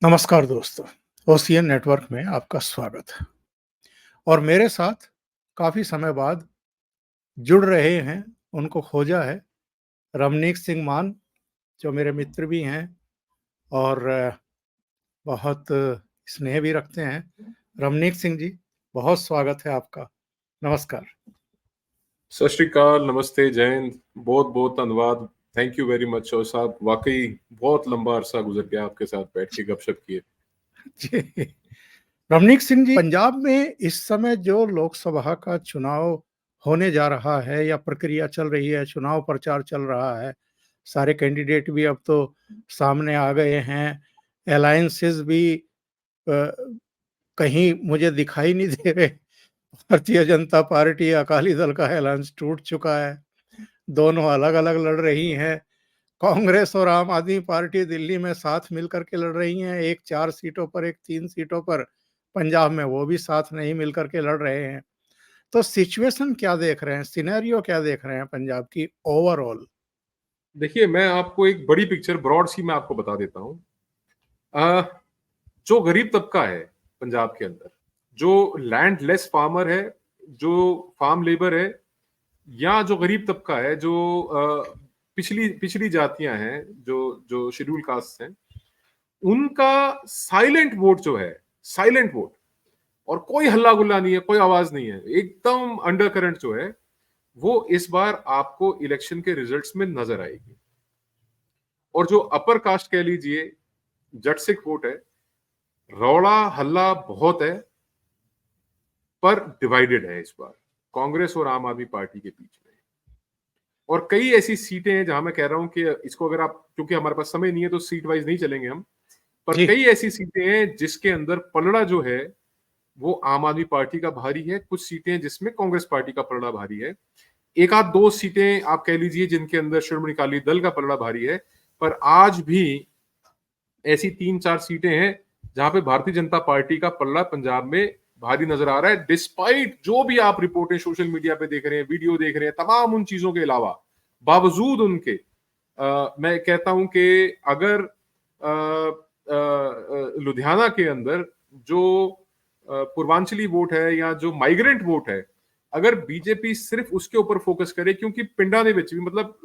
नमस्कार दोस्तों, OCN network में आपका स्वागत है। और मेरे साथ काफ़ी समय बाद जुड़ रहे हैं, उनको खोजा है, रमनीक सिंह मान, जो मेरे मित्र भी हैं और बहुत स्नेह भी रखते हैं। रमनीक सिंह जी, बहुत स्वागत है आपका। नमस्कार। सत श्री अकाल, नमस्ते, जय हिंद, बहुत बहुत धन्यवाद। Thank you very much. और साहब, वाकई बहुत लंबा अरसा गुजर गया आपके साथ बैठ के गपशप किए। जी, रमनीक सिंह जी, पंजाब में इस समय जो लोकसभा का चुनाव होने जा रहा है या प्रक्रिया चल रही है, चुनाव प्रचार चल रहा है, सारे कैंडिडेट भी अब तो सामने आ गए हैं, अलायंसेस भी कहीं मुझे दिखाई नहीं दे रहे। भारतीय जनता पार्टी, अकाली दल का अलायंस टूट चुका है, दोनों अलग-अलग लड़ रही हैं। कांग्रेस और आम आदमी पार्टी दिल्ली में साथ मिलकर के लड़ रही हैं, एक 4 सीटों पर, एक 3 सीटों पर। पंजाब में वो भी साथ नहीं मिलकर के लड़ रहे हैं। तो सिचुएशन क्या देख रहे हैं, सिनेरियो क्या देख रहे हैं पंजाब की ओवरऑल? देखिए, मैं आपको एक बड़ी पिक्चर ब्रॉड सी मैं आपको बता देता हूँ। जो गरीब तबका है पंजाब के अंदर, जो लैंडलेस फार्मर है, जो फार्म लेबर है, या जो गरीब तबका है, जो पिछली पिछली जातियां हैं, जो जो शेड्यूल कास्ट हैं, उनका साइलेंट वोट जो है, साइलेंट वोट, और कोई हल्ला गुल्ला नहीं है, कोई आवाज नहीं है, एकदम अंडर करंट जो है, वो इस बार आपको इलेक्शन के रिजल्ट्स में नजर आएगी। और जो अपर कास्ट कह लीजिए, जट सिख वोट है, रौला हल्ला बहुत है, पर डिवाइडेड है इस बार कांग्रेस और आम आदमी पार्टी के बीच में। और कई ऐसी सीटें हैं जहां मैं कह रहा हूं कि इसको अगर आप, क्योंकि हमारे पास समय नहीं है तो सीट वाइज नहीं चलेंगे हम, पर जी, कई ऐसी सीटें हैं जिसके अंदर पलड़ा जो है वो आम आदमी पार्टी का भारी है, कुछ सीटें जिसमें कांग्रेस पार्टी का पलड़ा भारी है, एक आध दो सीटें आप कह लीजिए जिनके अंदर श्रोमणी अकाली दल का पलड़ा भारी है। पर आज भी ऐसी 3-4 सीटें हैं जहां पे भारतीय जनता पार्टी का पलड़ा पंजाब में भारी नजर आ रहा है, डिस्पाइट जो भी आप रिपोर्टें सोशल मीडिया पे देख रहे हैं, वीडियो देख रहे हैं, तमाम उन चीजों के अलावा, बावजूद उनके मैं कहता हूं कि अगर लुधियाना के अंदर जो पूर्वांचली वोट है या जो माइग्रेंट वोट है, अगर बीजेपी सिर्फ उसके ऊपर फोकस करे, क्योंकि पिंडा दे विच भी, मतलब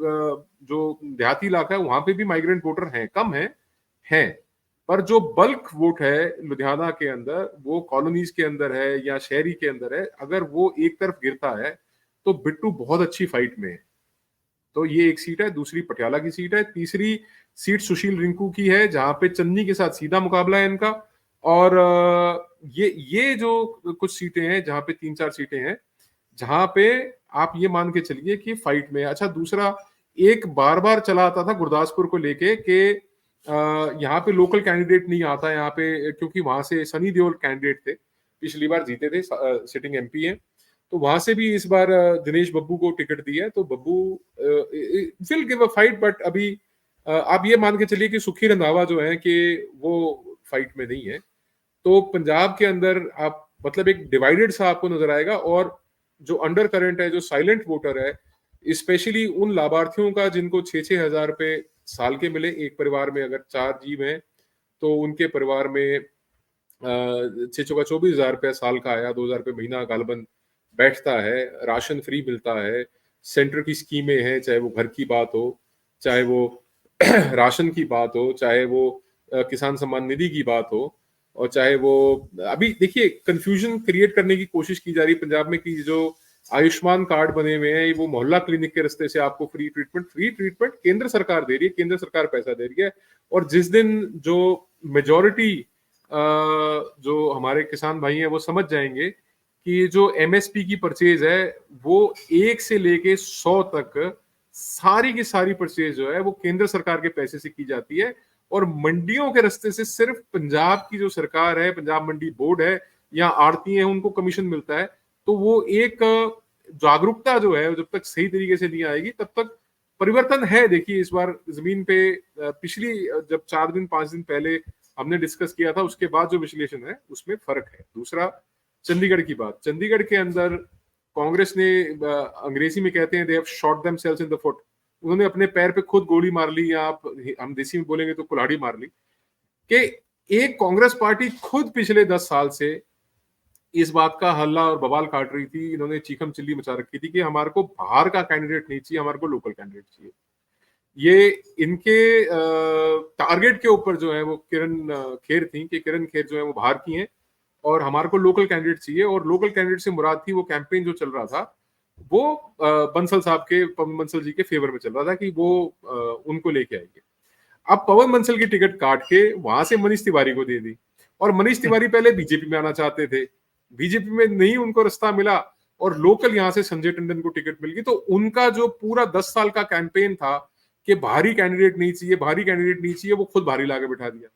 जो देहाती इलाका है वहां पे भी माइग्रेंट वोटर हैं, कम हैं, पर जो बल्क वोट है लुधियाना के अंदर, वो कॉलोनीज के अंदर है या शहरी के अंदर है, अगर वो एक तरफ गिरता है तो बिट्टू बहुत अच्छी फाइट में है। तो ये एक सीट है। दूसरी पटियाला की सीट है। तीसरी सीट सुशील रिंकू की है, जहां पे चन्नी के साथ सीधा मुकाबला है इनका। और ये जो कुछ सीटें हैं जहां पे 3-4 सीटें हैं जहां पे आप ये मान के चलिए कि फाइट में। अच्छा, दूसरा एक बार बार चला आता था गुरदासपुर को लेके कि यहाँ पे लोकल कैंडिडेट नहीं आता यहाँ पे, क्योंकि वहां से सनी देओल कैंडिडेट थे, पिछली बार जीते थे, सिटिंग एमपी है, तो वहां से भी इस बार दिनेश बब्बू को टिकट दिया है, तो Babbu will give a fight. But अभी आप ये मान के चलिए कि सुखी रंधावा जो है कि वो फाइट में नहीं है। तो पंजाब के अंदर आप मतलब एक डिवाइडेड सा आपको नजर आएगा। और जो अंडर करंट है, जो साइलेंट वोटर है, स्पेशली उन लाभार्थियों का जिनको 6-6 हजार रुपए साल के मिले, एक परिवार में अगर 4 जीव हैं तो उनके परिवार में 6 चौका 24 हजार रुपया साल का आया, 2 हजार रुपये महीना गालबन बैठता है, राशन फ्री मिलता है, सेंटर की स्कीमें हैं, चाहे वो घर की बात हो, चाहे वो राशन की बात हो, चाहे वो किसान सम्मान निधि की बात हो, और चाहे वो अभी देखिए कंफ्यूजन क्रिएट करने की कोशिश की जा रही है पंजाब में कि जो आयुष्मान कार्ड बने हुए हैं वो मोहल्ला क्लिनिक के रास्ते से आपको फ्री ट्रीटमेंट केंद्र सरकार दे रही है, केंद्र सरकार पैसा दे रही है। और जिस दिन जो मेजोरिटी जो हमारे किसान भाई हैं वो समझ जाएंगे कि जो एमएसपी की परचेज है वो 1 से लेके 100 तक सारी की सारी परचेज जो है वो केंद्र सरकार के पैसे से की जाती है, और मंडियों के रास्ते से सिर्फ पंजाब की जो सरकार है, पंजाब मंडी बोर्ड है या आड़ती है, उनको कमीशन मिलता है। तो वो एक जागरूकता जो है जब तक सही तरीके से नहीं आएगी तब तक परिवर्तन है। देखिए इस बार जमीन पे पिछली जब 4 दिन 5 दिन पहले हमने डिस्कस किया था, उसके बाद जो विश्लेषण है उसमें फर्क है। दूसरा चंडीगढ़ की बात, चंडीगढ़ के अंदर कांग्रेस ने, अंग्रेजी में कहते हैं they have shot themselves in the foot, उन्होंने अपने पैर पे खुद गोली मार ली, या आप हम देसी में बोलेंगे तो कुल्हाड़ी मार ली, कि एक कांग्रेस पार्टी खुद पिछले 10 साल से इस बात का हल्ला और बवाल काट रही थी, इन्होंने चीखम चिल्ली मचा रखी थी कि हमारे को बाहर का कैंडिडेट नहीं चाहिए, हमारे को लोकल कैंडिडेट चाहिए। ये इनके टारगेट के ऊपर जो है वो किरण खेर थी कि किरण खेर जो है वो बाहर की हैं और हमारे को लोकल कैंडिडेट चाहिए। और लोकल कैंडिडेट से मुराद थी वो कैंपेन जो चल रहा था वो बंसल साहब के, पवन बंसल जी के फेवर में चल रहा था कि वो उनको लेके आएंगे। अब पवन बंसल की टिकट काट के वहां से मनीष तिवारी को दे दी, और मनीष तिवारी पहले बीजेपी में आना चाहते थे, बीजेपी में नहीं उनको रास्ता मिला और लोकल यहां से संजय टंडन को टिकट मिल गई। तो उनका जो पूरा 10 साल का कैंपेन था कि भारी कैंडिडेट नहीं चाहिए, भारी कैंडिडेट नहीं चाहिए, वो खुद भारी लाके बिठा दिया।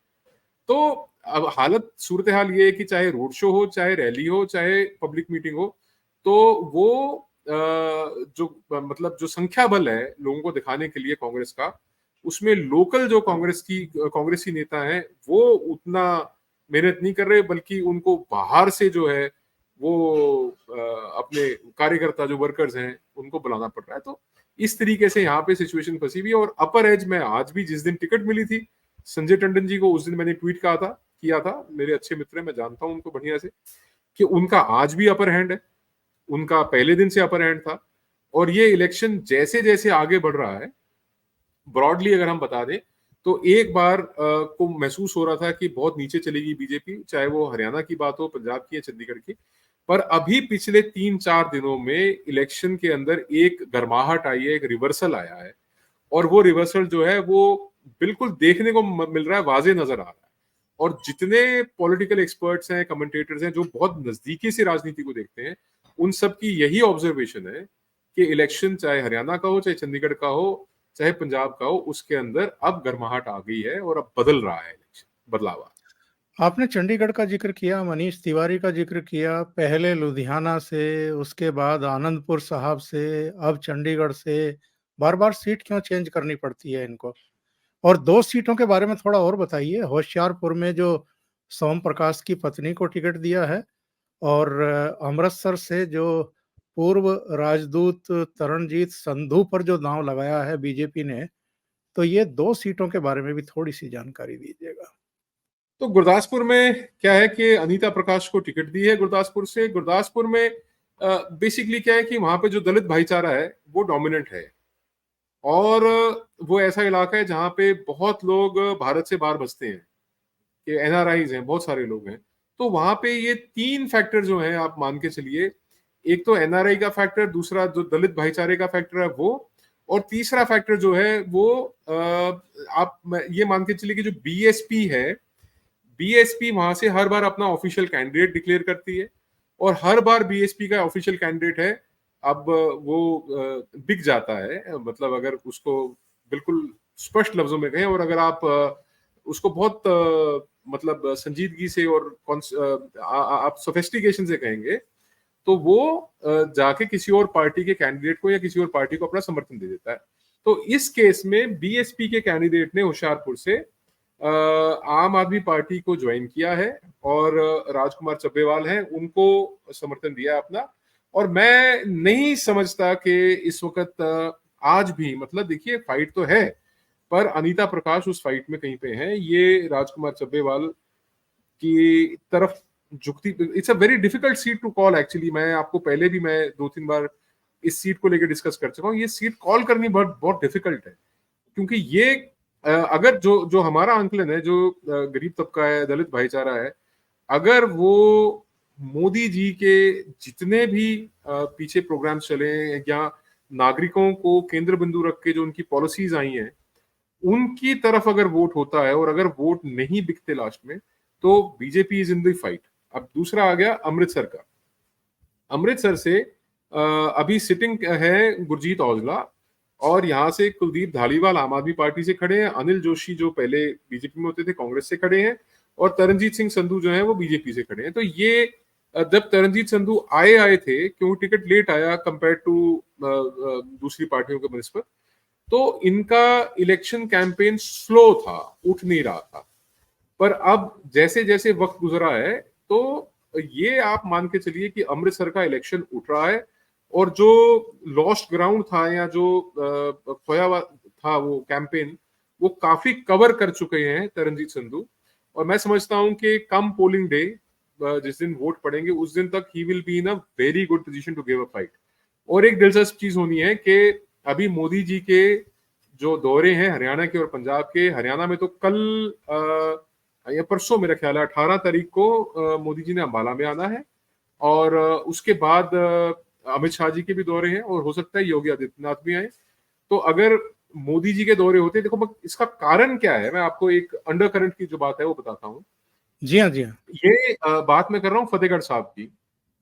तो अब हालत सूरत हाल ये है कि चाहे रोड शो हो, चाहे रैली हो, चाहे पब्लिक मीटिंग हो, तो वो जो मतलब जो संख्या बल है लोगों को दिखाने के लिए कांग्रेस का, उसमें लोकल जो कांग्रेसी नेता है वो उतना मेहनत नहीं कर रहे, बल्कि उनको बाहर से जो है वो अपने कार्यकर्ता जो वर्कर्स हैं उनको बुलाना पड़ रहा है। तो इस तरीके से यहाँ पे सिचुएशन फंसी हुई है। और अपर एज में आज भी जिस दिन टिकट मिली थी संजय टंडन जी को, उस दिन मैंने ट्वीट किया था, मेरे अच्छे मित्र हैं, मैं जानता हूं उनको बढ़िया से, कि उनका आज भी अपर हैंड है, उनका पहले दिन से अपर हैंड था। और ये इलेक्शन जैसे जैसे आगे बढ़ रहा है, ब्रॉडली अगर हम बता दें तो एक बार को महसूस हो रहा था कि बहुत नीचे चलेगी बीजेपी, चाहे वो हरियाणा की बात हो, पंजाब की या चंडीगढ़ की। पर अभी पिछले 3-4 दिनों में इलेक्शन के अंदर एक गर्माहट आई है, एक रिवर्सल आया है, और वो रिवर्सल जो है वो बिल्कुल देखने को मिल रहा है, वाजे नजर आ रहा है। और जितने पॉलिटिकल एक्सपर्ट्स हैं, कमेंटेटर्स हैं, जो बहुत नजदीकी से राजनीति को देखते हैं, उन सब की यही ऑब्जर्वेशन है कि इलेक्शन चाहे हरियाणा का हो, चाहे चंडीगढ़ का हो, चाहे पंजाब का हो, उसके अंदर अब गर्माहट आ गई है और अब बदल रहा है इलेक्शन, बदलाव। आपने चंडीगढ़ का जिक्र किया, मनीष तिवारी का जिक्र किया, पहले लुधियाना से, उसके बाद आनंदपुर साहब से, अब चंडीगढ़ से, बार-बार सीट क्यों चेंज करनी पड़ती है इनको? और 2 सीटों के बारे में थोड़ा और बताइए। होशियारपुर में जो सोम प्रकाश की पत्नी को टिकट दिया है, और अमृतसर से जो पूर्व राजदूत तरणजीत संधू पर जो दांव लगाया है बीजेपी ने, तो ये 2 सीटों के बारे में भी थोड़ी-सी जानकारी दीजिएगा। तो गुरदासपुर में क्या है कि अनीता प्रकाश को टिकट दी है गुरदासपुर से। गुरदासपुर में बेसिकली क्या है कि वहां पे जो दलित भाईचारा है वो डोमिनेंट है, और वो ऐसा इलाका है जहां पे बहुत लोग भारत से बाहर बसते हैं, कि एनआरआईज हैं, बहुत सारे लोग हैं। तो वहां पे ये 3 फैक्टर जो हैं आप मान के चलिए, एक तो एनआरआई का फैक्टर, दूसरा जो दलित भाईचारे का फैक्टर है वो, और तीसरा फैक्टर जो है वो आप ये मान के चलिए कि जो बीएसपी है, बीएसपी वहां से हर बार अपना ऑफिशियल कैंडिडेट डिक्लेयर करती है, और हर बार बीएसपी का ऑफिशियल कैंडिडेट है अब वो बिक जाता है। मतलब अगर उसको बिल्कुल स्पष्ट लफ्जों में कहें, और अगर आप उसको बहुत मतलब संजीदगी से और आप सोफिस्टिकेशन से कहेंगे, तो वो जाके किसी और पार्टी के कैंडिडेट को या किसी और पार्टी को अपना समर्थन दे देता है। तो इस केस में बीएसपी के कैंडिडेट ने होशियारपुर से आम आदमी पार्टी को ज्वाइन किया है, और राजकुमार चब्बेवाल हैं उनको समर्थन दिया अपना। और मैं नहीं समझता कि इस वक्त आज भी, मतलब देखिए फाइट तो है, पर अनीता प्रकाश उस फाइट में कहीं पे हैं, ये राजकुमार चब्बेवाल की तरफ झुकती। It's a very difficult seat to call actually. मैं आपको पहले भी मैं 2-3 बार इस सीट को लेकर डिस्कस कर चुका हूँ। ये सीट कॉल करनी बहुत बहुत डिफिकल्ट है, क्योंकि ये अगर जो जो हमारा आंकलन है, जो गरीब तबका है, दलित भाईचारा है, अगर वो मोदी जी के जितने भी पीछे प्रोग्राम्स चले हैं, या नागरिकों को केंद्र बिंदु रख के जो उनकी पॉलिसीज आई हैं, उनकी तरफ अगर वोट होता है, और अगर वोट नहीं बिकते लास्ट में, तो BJP is in the fight. अब दूसरा आ गया अमृतसर का। अमृतसर से अभी सिटिंग है गुरजीत औजला, और यहाँ से कुलदीप धालीवाल आम आदमी पार्टी से खड़े हैं, अनिल जोशी जो पहले बीजेपी में होते थे कांग्रेस से खड़े हैं, और तरनजीत सिंह संधू जो है वो बीजेपी से खड़े हैं। तो ये जब तरनजीत संधू आए थे, क्योंकि टिकट लेट आया कंपेयर टू दूसरी पार्टियों के बनस्पत, तो इनका इलेक्शन कैंपेन स्लो था, उठ नहीं रहा था। पर अब जैसे जैसे वक्त गुजरा है, तो ये आप मान के चलिए कि अमृतसर का इलेक्शन उठ रहा है, और जो लॉस्ट ग्राउंड था, या जो खोया हुआ था वो कैंपेन, वो काफी कवर कर चुके हैं तरनजीत संधू। और मैं समझता हूं कि कम पोलिंग डे, जिस दिन वोट पड़ेंगे उस दिन तक he will be in a very good position to give a fight. और एक दिलचस्प चीज होनी है कि अभी मोदी जी के जो दौरे हैं हरियाणा के और पंजाब के, हरियाणा में तो कल या परसों मेरा ख्याल है 18 तारीख को मोदी जी ने अंबाला में आना है, और उसके बाद अमित शाह जी के भी दौरे हैं और हो सकता है योगी आदित्यनाथ भी आए। तो अगर मोदी जी के दौरे होते, देखो इसका कारण क्या है, मैं आपको एक अंडर करंट की जो बात है वो बताता हूँ। जी हाँ, जी हाँ। ये बात मैं कर रहा हूँ फतेहगढ़ साहब की।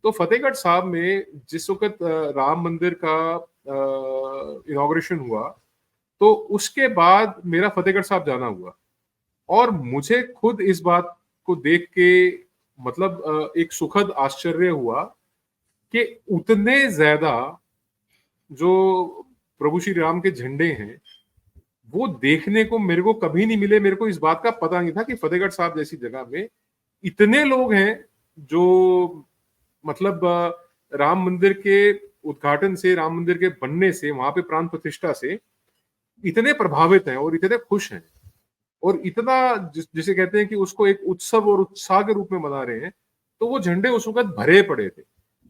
तो फतेहगढ़ साहब में जिस वक्त राम मंदिर का इनॉग्रेशन हुआ, तो उसके बाद मेरा फतेहगढ़ साहब जाना हुआ, और मुझे खुद इस बात को देख के मतलब एक सुखद आश्चर्य हुआ कि उतने ज्यादा जो प्रभु श्री राम के झंडे हैं वो देखने को मेरे को कभी नहीं मिले। मेरे को इस बात का पता नहीं था कि फतेहगढ़ साहब जैसी जगह में इतने लोग हैं जो मतलब राम मंदिर के उद्घाटन से, राम मंदिर के बनने से, वहां पे प्राण प्रतिष्ठा से इतने प्रभावित हैं और इतने खुश हैं, और इतना जिसे कहते हैं कि उसको एक उत्सव और उत्साह के रूप में मना रहे हैं। तो वो झंडे उस वक्त भरे पड़े थे।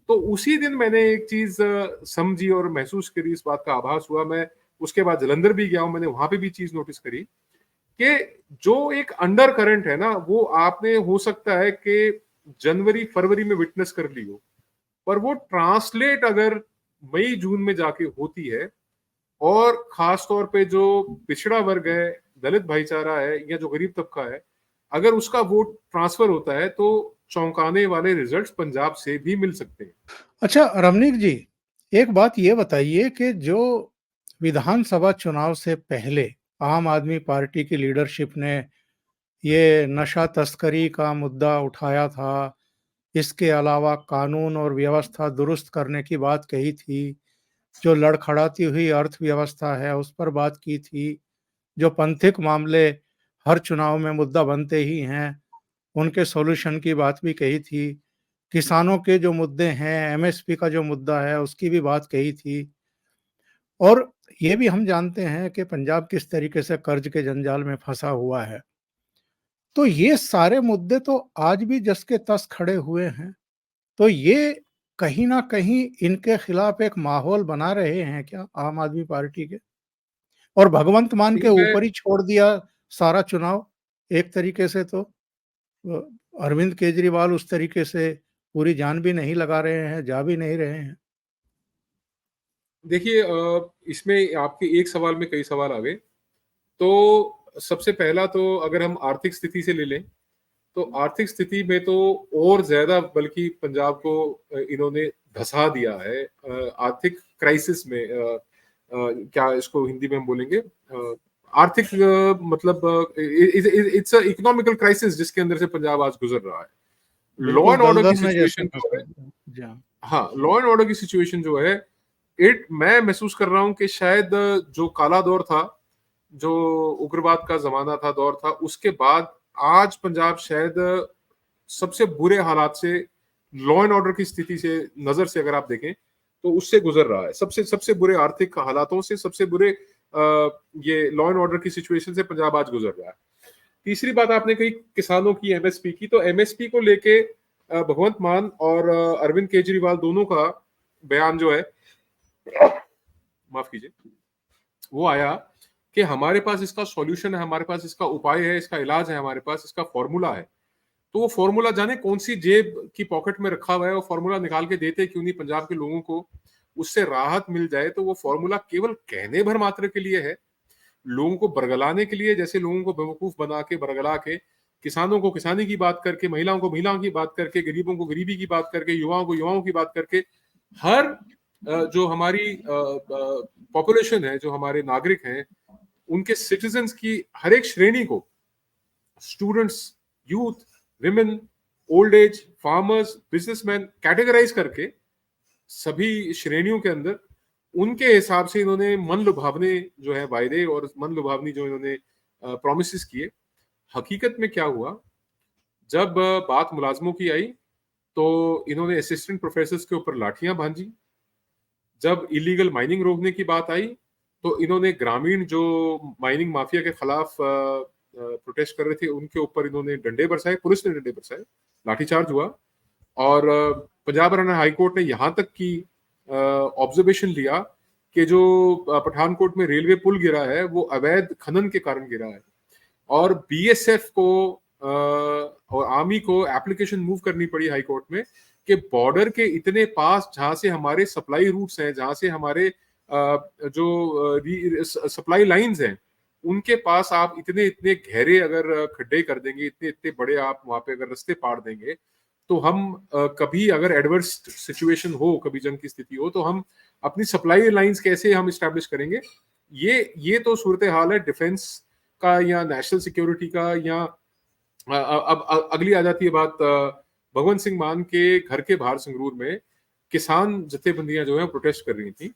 तो उसी दिन मैंने एक चीज समझी और महसूस करी, इस बात का आभास हुआ। मैं उसके बाद जलंधर भी गया हूं, मैंने वहां पे भी चीज नोटिस करी कि जो एक अंडर करंट है ना, वो आपने हो सकता है कि जनवरी फरवरी में विटनेस कर ली हो, पर वो ट्रांसलेट अगर मई जून में जाके होती है, और खास तौर पे जो पिछड़ा वर्ग है, दलित भाईचारा है या जो गरीब तबका है, अगर उसका वोट ट्रांसफर होता है तो चौंकाने वाले रिजल्ट्स पंजाब से भी मिल सकते हैं। अच्छा रमनीक जी, एक बात ये बताइए कि जो विधानसभा चुनाव से पहले आम आदमी पार्टी की लीडरशिप ने ये नशा तस्करी का मुद्दा उठाया था, इसके अलावा कानून और व्यवस्था दुरुस्त करने की बात कही थी, जो लड़खड़ाती हुई अर्थव्यवस्था है उस पर बात की थी, जो पंथिक मामले हर चुनाव में मुद्दा बनते ही हैं, उनके सॉल्यूशन की बात भी कही थी, किसानों के जो मुद्दे हैं, एमएसपी का जो मुद्दा है उसकी भी बात कही थी, और ये भी हम जानते हैं कि पंजाब किस तरीके से कर्ज के जंजाल में फंसा हुआ है। तो ये सारे मुद्दे तो आज भी जस के तस खड़े हुए हैं। तो ये कहीं न कहीं इनके खिलाफ एक माहौल बना रहे हैं क्या आम आदमी पार्टी के? और भगवंत मान के देखिए मैं ऊपर ही छोड़ दिया सारा चुनाव एक तरीके से तो। अ, अरविंद केजरीवाल उस तरीके से पूरी जान भी नहीं लगा रहे हैं, जा भी नहीं रहे हैं। देखिए इसमें आपके एक सवाल में कई सवाल आ गए। तो सबसे पहला तो अगर हम आर्थिक स्थिति से ले लें, तो आर्थिक स्थिति में तो और ज्यादा बल्कि पंजाब को इन्होंने धसा दिया है आर्थिक क्राइसिस में। क्या इसको हिंदी में हम बोलेंगे, आर्थिक मतलब इट्स इकोनॉमिकल क्राइसिस जिसके अंदर से पंजाब आज गुजर रहा है। लॉ बिल्कुल एंड ऑर्डर की दलदल में जैसे सिचुएशन जो फँसे है, हुए हैं। जी हाँ। हाँ लॉ एंड ऑर्डर की सिचुएशन जो है, इट मैं महसूस कर रहा हूं कि शायद जो काला दौर था, जो उग्रवाद का जमाना था, दौर था, उसके बाद आज पंजाब शायद सबसे बुरे हालात से, लॉ एंड ऑर्डर की स्थिति से, नजर से अगर आप देखें तो उससे गुजर रहा है। सबसे सबसे बुरे आर्थिक हालातों से, सबसे बुरे ये लॉ एंड ऑर्डर की सिचुएशन से पंजाब आज गुजर रहा है। तीसरी बात आपने कही किसानों की, एमएसपी की। तो एमएसपी को लेके भगवंत मान और अरविंद केजरीवाल दोनों का बयान जो है, माफ कीजिए, वो आया कि हमारे पास इसका सॉल्यूशन है, हमारे पास इसका उपाय है, इसका इलाज है, हमारे पास इसका फॉर्मूला है। तो वो फॉर्मूला जाने कौन सी जेब की पॉकेट में रखा हुआ है, वो फॉर्मूला निकाल के देते क्यों नहीं पंजाब के लोगों को, उससे राहत मिल जाए। तो वो फॉर्मूला केवल कहने भर मात्र के लिए है, लोगों को बरगलाने के लिए, जैसे लोगों को बेवकूफ बना के, बरगला के, किसानों को किसानी की बात करके, महिलाओं को महिलाओं की बात करके, गरीबों को गरीबी की बात करके, युवाओं को युवाओं की बात करके, हर जो हमारी पॉपुलेशन है, जो हमारे नागरिक हैं, उनके सिटीजन्स की हर एक श्रेणी को, students, youth, women, old age, farmers, businessman, categorise करके सभी श्रेणियों के अंदर उनके हिसाब से इन्होंने मन लुभावने जो है वायदे और मन लुभावनी जो इन्होंने प्रोमिस किए। हकीकत में क्या हुआ, जब बात मुलाजमों की आई तो इन्होंने असिस्टेंट प्रोफेसर के ऊपर लाठियां भांजी। जब इलीगल माइनिंग रोकने की बात आई तो इन्होंने ग्रामीण जो माइनिंग माफिया के खिलाफ प्रोटेस्ट कर रहे थे उनके ऊपर इन्होंने डंडे बरसाए, पुलिस ने डंडे बरसाए, लाठीचार्ज हुआ। और पंजाब हरियाणा हाई कोर्ट ने यहाँ तक की ऑब्जर्वेशन लिया कि जो पठानकोट में रेलवे पुल गिरा है वो अवैध खनन के कारण गिरा है, और बीएसएफ को और आर्मी को एप्लीकेशन मूव करनी पड़ी हाई कोर्ट में कि बॉर्डर के इतने पास जहां से हमारे सप्लाई रूट्स हैं, जहां से हमारे जो सप्लाई लाइंस हैं, उनके पास आप इतने इतने गहरे अगर खड्डे कर देंगे, इतने इतने बड़े आप वहां पे अगर रास्ते पाड़ देंगे, तो हम कभी अगर एडवर्स सिचुएशन हो, कभी जंग की स्थिति हो, तो हम अपनी सप्लाई लाइंस कैसे हम इस्टेब्लिश करेंगे। ये तो सूरत हाल है डिफेंस का या नेशनल सिक्योरिटी का। या अब अगली आ जाती है बात भगवंत सिंह मान के घर के बाहर संगरूर में किसान जथेबंदियां जो है प्रोटेस्ट कर रही थी।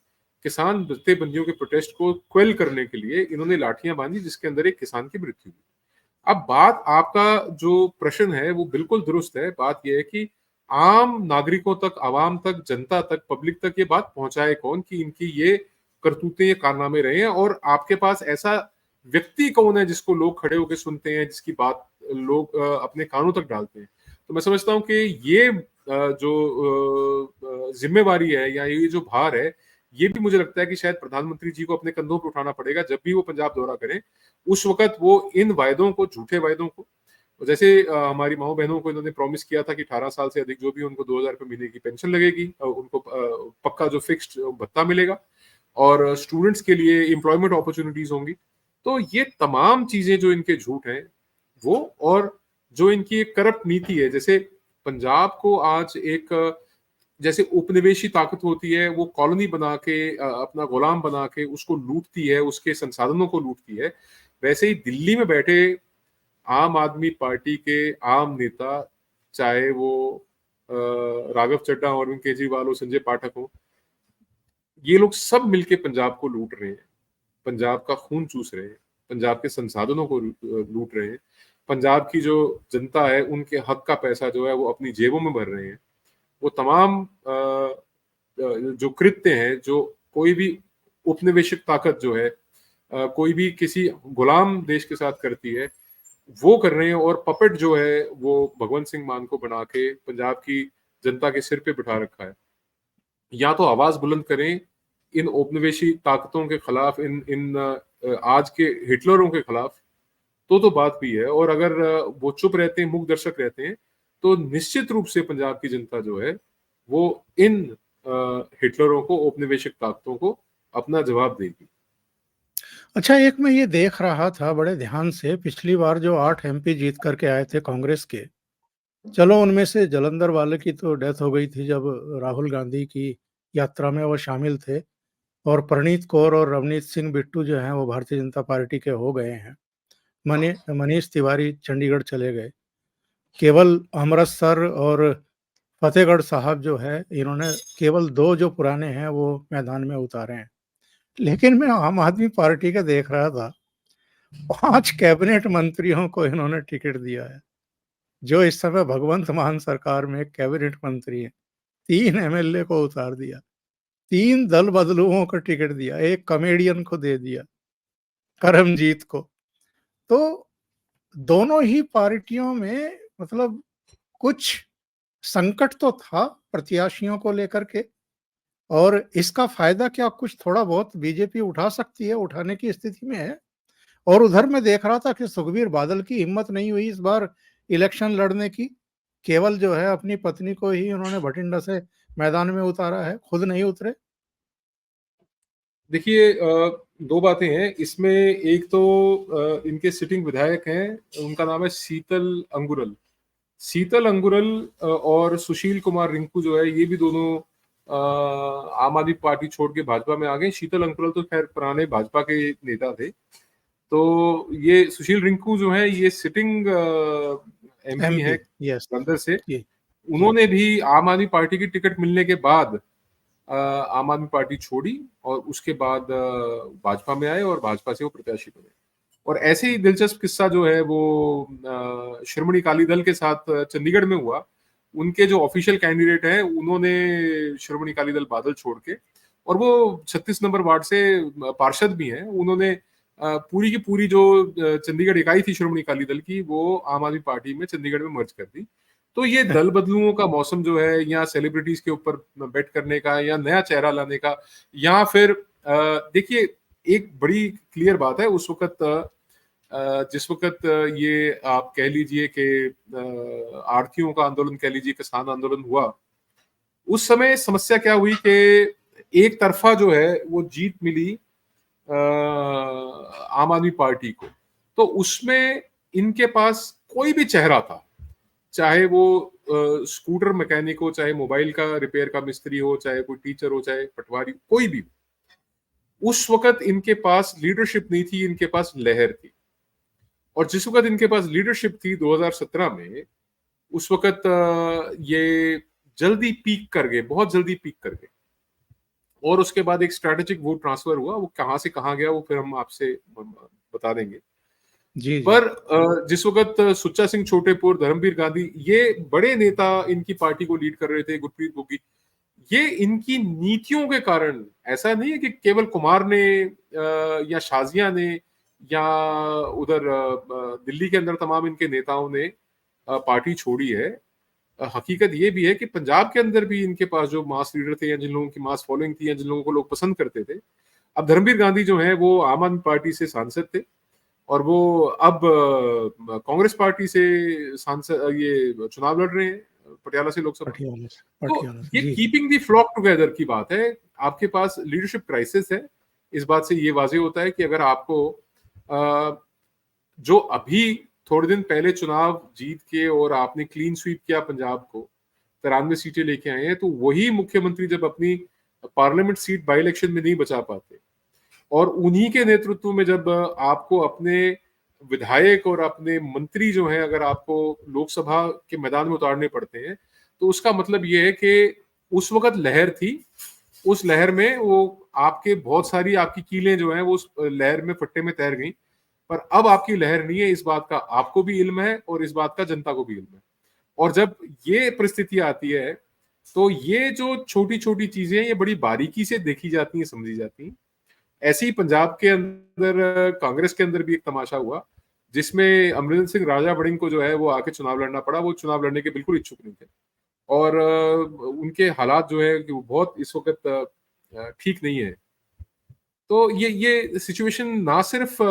किसान जथेबंदियों के प्रोटेस्ट को क्वेल करने के लिए इन्होंने लाठियां बांधी, जिसके अंदर एक किसान की मृत्यु हुई। अब बात आपका जो प्रश्न है वो बिल्कुल दुरुस्त है। बात यह है कि आम नागरिकों तक, आवाम तक, जनता तक, पब्लिक तक ये बात पहुंचाए कौन कि इनकी ये करतूतें, ये कारनामे रहे हैं, और आपके पास ऐसा व्यक्ति कौन है जिसको लोग खड़े होकर सुनते हैं, जिसकी बात लोग अपने कानों तक डालते हैं। तो मैं समझता हूं कि ये जो जिम्मेवारी है या ये जो भार है, ये भी मुझे लगता है कि शायद प्रधानमंत्री जी को अपने कंधों पर उठाना पड़ेगा जब भी वो पंजाब दौरा करें। उस वक्त वो इन वायदों को, झूठे वायदों को, जैसे हमारी माओ बहनों को इन्होंने प्रॉमिस किया था कि 18 साल से अधिक जो भी उनको 2000 रुपए महीने की पेंशन लगेगी, उनको पक्का जो फिक्स्ड भत्ता मिलेगा, और स्टूडेंट्स के लिए एम्प्लॉयमेंट अपॉर्चुनिटीज होंगी। तो ये तमाम चीजें जो इनके झूठ हैं वो, और जो इनकी एक करप्ट नीति है, जैसे पंजाब को आज एक जैसे उपनिवेशी ताकत होती है, वो कॉलोनी बना के अपना गुलाम बना के उसको लूटती है, उसके संसाधनों को लूटती है, वैसे ही दिल्ली में बैठे आम आदमी पार्टी के आम नेता, चाहे वो राघव चड्ढा, अरविंद केजरीवाल हो, संजय पाठक हो, ये लोग सब मिलके पंजाब को लूट रहे हैं, पंजाब का खून चूस रहे हैं, पंजाब के संसाधनों को लूट रहे हैं, पंजाब की जो जनता है उनके हक का पैसा जो है वो अपनी जेबों में भर रहे हैं। वो तमाम जो कृत्य हैं, जो कोई भी उपनिवेशिक ताकत जो है कोई भी किसी गुलाम देश के साथ करती है, वो कर रहे हैं। और पपेट जो है वो भगवंत सिंह मान को बना के पंजाब की जनता के सिर पे बिठा रखा है। या तो आवाज बुलंद करें इन औपनिवेशी ताकतों के खिलाफ, इन आज के हिटलरों के खिलाफ, तो बात भी है। और अगर वो चुप रहते हैं, मूक दर्शक रहते हैं, तो निश्चित रूप से पंजाब की जनता जो है वो इन हिटलरों को, औपनिवेशिक ताकतों को अपना जवाब देगी। अच्छा, एक मैं ये देख रहा था बड़े ध्यान से, पिछली बार जो 8 एमपी जीत करके आए थे कांग्रेस के, चलो उनमें से जालंधर वाले की तो डेथ हो गई थी जब राहुल गांधी की यात्रा में वो शामिल थे, और परनीत कौर और रवनीत सिंह बिट्टू जो हैं वो भारतीय जनता पार्टी के हो गए हैं। मनीष तिवारी चंडीगढ़ चले गए। केवल अमृतसर और फतेहगढ़ साहब जो है, इन्होंने केवल 2 जो पुराने हैं वो मैदान में उतारे हैं। लेकिन मैं आम आदमी पार्टी का देख रहा था, 5 कैबिनेट मंत्रियों को इन्होंने टिकट दिया है, जो इस समय भगवंत मान सरकार में कैबिनेट मंत्री हैं। 3 एमएलए को उतार दिया, 3 दल बदलुओं को टिकट दिया, एक कॉमेडियन को दे दिया, करमजीत को। तो दोनों ही पार्टियों में मतलब कुछ संकट तो था प्रत्याशियों को लेकर के, और इसका फायदा क्या कुछ थोड़ा बहुत बीजेपी उठा सकती है, उठाने की स्थिति में है। और उधर मैं देख रहा था कि सुखबीर बादल की हिम्मत नहीं हुई इस बार इलेक्शन लड़ने की, केवल जो है अपनी पत्नी को ही उन्होंने भटिंडा से मैदान में उतारा है, खुद नहीं उतरे। देखिए, 2 बातें हैं इसमें। एक तो इनके सिटिंग विधायक हैं, उनका नाम है शीतल अंगुरल। शीतल अंगुरल और सुशील कुमार रिंकू जो है, ये भी दोनों आम आदमी पार्टी छोड़ के भाजपा में आ गए। शीतल अंगुरल तो खैर पुराने भाजपा के नेता थे। तो ये सुशील रिंकू जो है ये सिटिंग एमपी है यस अंदर से। जी, उन्होंने भी आम आदमी पार्टी की टिकट मिलने के बाद आम आदमी पार्टी छोड़ी, और उसके बाद भाजपा में आए, और भाजपा से वो प्रत्याशी बने। और ऐसे ही दिलचस्प किस्सा जो है वो शिरोमणि अकाली दल के साथ चंडीगढ़ में हुआ। उनके जो ऑफिशियल कैंडिडेट हैं उन्होंने शिरोमणि अकाली दल बादल छोड़ के, और वो 36 नंबर वार्ड से पार्षद भी हैं, उन्होंने पूरी की पूरी जो चंडीगढ़ इकाई थी श्रोमणी अकाली दल की, वो आम आदमी पार्टी में चंडीगढ़ में मर्ज कर दी। तो ये दल बदलुओं का मौसम जो है, या सेलिब्रिटीज के ऊपर बेट करने का, या नया चेहरा लाने का, या फिर देखिए एक बड़ी क्लियर बात है, उस वक्त जिस वक्त ये आप कह लीजिए कि आढ़तियों का आंदोलन कह लीजिए, किसान आंदोलन हुआ, उस समय समस्या क्या हुई कि एक तरफा जो है वो जीत मिली आम आदमी पार्टी को। तो उसमें इनके पास कोई भी चेहरा था, चाहे वो स्कूटर मैकेनिक हो, चाहे मोबाइल का रिपेयर का मिस्त्री हो, चाहे कोई टीचर हो, चाहे पटवारी, कोई भी। उस वक्त इनके पास लीडरशिप नहीं थी, इनके पास लहर थी। और जिस वक्त इनके पास लीडरशिप थी 2017 में, उस वक्त ये जल्दी पीक कर गए, बहुत जल्दी पीक कर गए। और उसके बाद एक स्ट्रैटेजिक वोट ट्रांसफर हुआ, वो कहां से कहां गया वो फिर हम आपसे बता देंगे। जी जी। पर जिस वक्त सुच्चा सिंह छोटेपुर, धर्मवीर गांधी, ये बड़े नेता इनकी पार्टी को लीड कर रहे थे, गुरप्रीत गोगी, ये इनकी नीतियों के कारण, ऐसा नहीं है कि केवल कुमार ने या शाजिया ने या उधर दिल्ली के अंदर तमाम इनके नेताओं ने पार्टी छोड़ी है। हकीकत ये भी है कि पंजाब के अंदर भी इनके पास जो मास लीडर थे, या जिन लोगों की मास फॉलोइंग थी, या जिन लोगों को लोग पसंद करते थे, अब धर्मवीर गांधी जो है वो आम आदमी पार्टी से सांसद थे, और वो अब कांग्रेस पार्टी से सांसद ये चुनाव लड़ रहे हैं पटियाला से लोकसभा। पटियाला से, तो पटियाला से ये जी। कीपिंग दी फ्लॉक टुगेदर की बात है। आपके पास लीडरशिप क्राइसिस है। इस बात से ये वाजे होता है कि अगर आपको जो अभी थोड़े दिन पहले चुनाव जीत के और आपने क्लीन स्वीप किया पंजाब को, 93 सीटें लेके आए हैं, तो वही मुख्यमंत्री जब अपनी पार्लियामेंट सीट बाई इलेक्शन में नहीं बचा पाते, और उन्हीं के नेतृत्व में जब आपको अपने विधायक और अपने मंत्री जो हैं अगर आपको लोकसभा के मैदान में उतारने पड़ते हैं, तो उसका मतलब ये है कि उस वक्त लहर थी, उस लहर में वो आपके बहुत सारी आपकी कीलें जो हैं वो उस लहर में फट्टे में तैर गई। पर अब आपकी लहर नहीं है, इस बात का आपको भी इल्म है और इस बात का जनता को भी इल्म है। और जब ये परिस्थिति आती है, तो ये जो छोटी छोटी चीजें हैं, ये बड़ी बारीकी से देखी जाती हैं, समझी जाती हैं। ऐसे ही पंजाब के अंदर कांग्रेस के अंदर भी एक तमाशा हुआ, जिसमें अमरिंदर सिंह राजा बड़िंग को जो है वो आके चुनाव लड़ना पड़ा। वो चुनाव लड़ने के बिल्कुल इच्छुक नहीं थे, और उनके हालात जो है कि वो बहुत इस वक्त ठीक नहीं है। तो ये सिचुएशन ना सिर्फ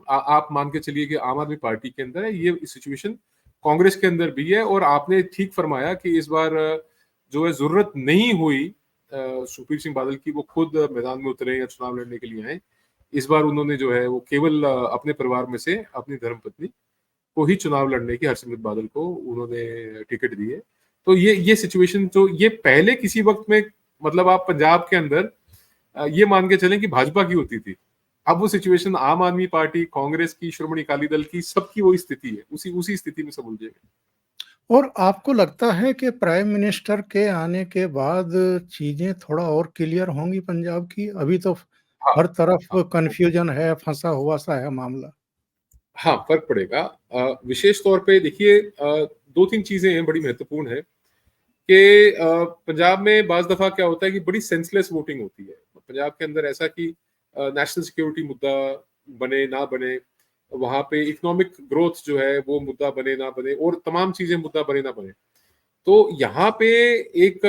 आप मान के चलिए कि आम आदमी पार्टी के अंदर है, ये सिचुएशन कांग्रेस के अंदर भी है। और आपने ठीक फरमाया कि इस बार जो है जरूरत नहीं हुई सुखबीर सिंह बादल की वो खुद मैदान में उतरे या चुनाव लड़ने के लिए आए। इस बार उन्होंने जो है वो केवल अपने परिवार में से अपनी धर्मपत्नी को ही चुनाव लड़ने की, हरसिमरत बादल को उन्होंने टिकट दी है। तो ये सिचुएशन तो ये पहले किसी वक्त में, मतलब आप पंजाब के अंदर ये मान के चलें कि भाजपा की होती थी। अब वो सिचुएशन आम आदमी पार्टी, कांग्रेस की, श्रोमणी अकाली दल की, सबकी वही स्थिति है। उसी स्थिति में सब उलझे हुए। और आपको लगता है कि प्राइम मिनिस्टर के आने के बाद चीजें थोड़ा और क्लियर होंगी पंजाब की? अभी तो हाँ, हर तरफ हाँ, कन्फ्यूजन है, फंसा हुआ सा है मामला। हाँ, फर्क पड़ेगा। विशेष तौर पे देखिए, 2-3 चीजें हैं बड़ी महत्वपूर्ण है कि पंजाब में बाज दफा क्या होता है कि बड़ी सेंसलेस वोटिंग होती है। पंजाब के अंदर ऐसा कि नेशनल सिक्योरिटी मुद्दा बने ना बने, वहां पे इकोनॉमिक ग्रोथ जो है वो मुद्दा बने ना बने, और तमाम चीजें मुद्दा बने ना बने, तो यहाँ पे एक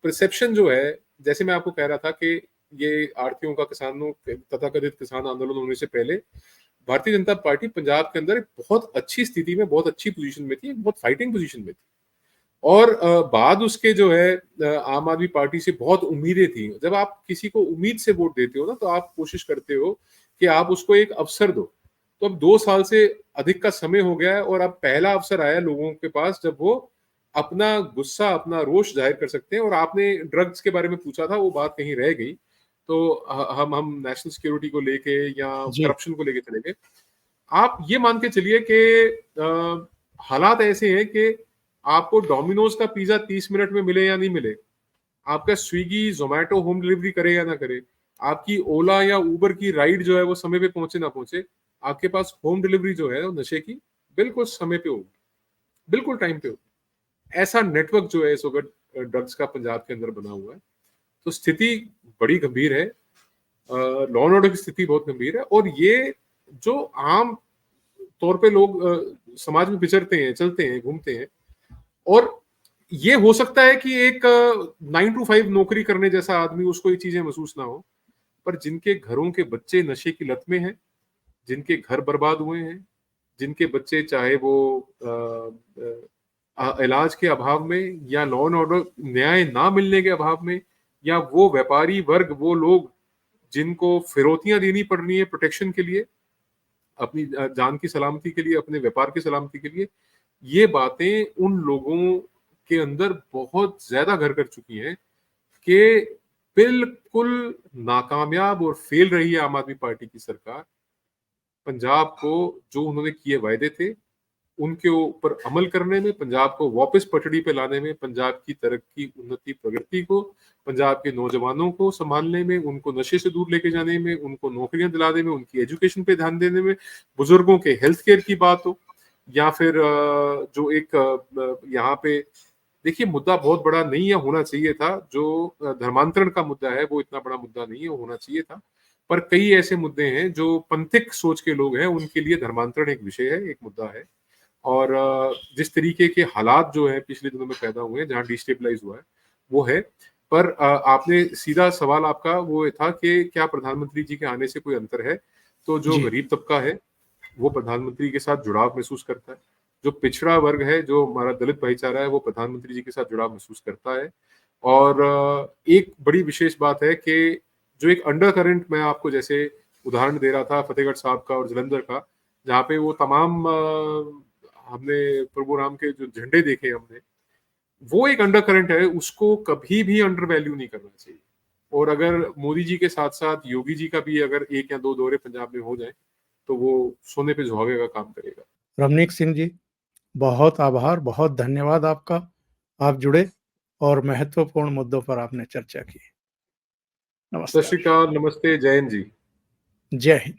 परसेप्शन जो है, जैसे मैं आपको कह रहा था कि ये आड़तियों का, किसानों तथाकथित किसान आंदोलन होने से पहले भारतीय जनता पार्टी पंजाब के अंदर एक बहुत अच्छी स्थिति में, बहुत अच्छी पोजीशन में थी, बहुत फाइटिंग पोजीशन में थी। और बाद उसके जो है आम आदमी पार्टी से बहुत उम्मीदें थी। जब आप किसी को उम्मीद से वोट देते हो ना, तो आप कोशिश करते हो कि आप उसको एक अवसर दो। तो अब 2 साल से अधिक का समय हो गया है, और अब पहला अवसर आया लोगों के पास जब वो अपना गुस्सा, अपना रोष जाहिर कर सकते हैं। और आपने ड्रग्स के बारे में पूछा था, वो बात कहीं रह गई। तो हम नेशनल सिक्योरिटी को लेके या जी। करप्शन को लेके चले गए। आप ये मान के चलिए कि हालात ऐसे हैं कि आपको डोमिनोज का पिज्जा 30 मिनट में मिले या नहीं मिले, आपका स्विगी जोमेटो होम डिलीवरी करे या ना करे, आपकी ओला या उबर की राइड जो है वो समय पे पहुंचे ना पहुंचे, आपके पास होम डिलीवरी जो है वो नशे की बिल्कुल समय पे होगी, बिल्कुल टाइम पे होगी। ऐसा नेटवर्क जो है इस वक्त ड्रग्स का पंजाब के अंदर बना हुआ है। तो स्थिति बड़ी गंभीर है। लॉ एंड ऑर्डर की स्थिति बहुत गंभीर है। और ये जो आम तौर पे लोग समाज में विचरते हैं, चलते हैं, घूमते हैं, और ये हो सकता है कि एक 9 to 5 नौकरी करने जैसा आदमी उसको ये चीजें महसूस ना हो, पर जिनके घरों के बच्चे नशे की लत में हैं, जिनके घर बर्बाद हुए हैं, जिनके बच्चे चाहे वो इलाज के अभाव में या लॉ एंड ऑर्डर न्याय ना मिलने के अभाव में, या वो व्यापारी वर्ग, वो लोग जिनको फिरौतियां देनी पड़ रही है प्रोटेक्शन के लिए, अपनी जान की सलामती के लिए, अपने व्यापार की सलामती के लिए, ये बातें उन लोगों के अंदर बहुत ज्यादा घर कर चुकी हैं कि बिल्कुल नाकामयाब और फेल रही है आम आदमी पार्टी की सरकार। पंजाब को जो उन्होंने किए वायदे थे उनके ऊपर अमल करने में, पंजाब को वापस पटड़ी पे लाने में, पंजाब की तरक्की, उन्नति, प्रगति को, पंजाब के नौजवानों को संभालने में, उनको नशे से दूर लेके जाने में, उनको नौकरियां दिलाने में, उनकी एजुकेशन पे ध्यान देने में, बुजुर्गों के हेल्थ केयर की बात हो, या फिर जो एक यहाँ पे देखिए मुद्दा बहुत बड़ा नहीं है, होना चाहिए था, जो धर्मांतरण का मुद्दा है वो इतना बड़ा मुद्दा नहीं है, होना चाहिए था, पर कई ऐसे मुद्दे हैं जो पंथिक सोच के लोग हैं उनके लिए धर्मांतरण एक विषय है, एक मुद्दा है। और जिस तरीके के हालात जो है पिछले दिनों में पैदा हुए हैं, जहां डिस्टेबलाइज हुआ है, वो है। पर आपने सीधा सवाल आपका वो था कि क्या प्रधानमंत्री जी के आने से कोई अंतर है? तो जो जी। गरीब तबका है वो प्रधानमंत्री के साथ जुड़ाव महसूस करता है, जो पिछड़ा वर्ग है, जो हमारा दलित भाईचारा है, वो प्रधानमंत्री जी के साथ जुड़ाव महसूस करता है। और एक बड़ी विशेष बात है कि जो एक अंडर करंट मैं आपको जैसे उदाहरण दे रहा था फतेहगढ़ साहब का और जलंधर का, जहाँ पे वो तमाम हमने प्रभु राम के जो झंडे देखे हमने, वो एक अंडर करंट है, उसको कभी भी अंडर वैल्यू नहीं करना चाहिए। और अगर मोदी जी के साथ साथ योगी जी का भी अगर 1 या 2 दौरे पंजाब में हो जाए तो वो सोने पे सुहागे का काम करेगा। रमनीक सिंह जी, बहुत आभार, बहुत धन्यवाद आपका। आप जुड़े और महत्वपूर्ण मुद्दों पर आपने चर्चा की। सत श्री नमस्कार। अकाल, नमस्ते, जय हिंद जी। जय हिंद।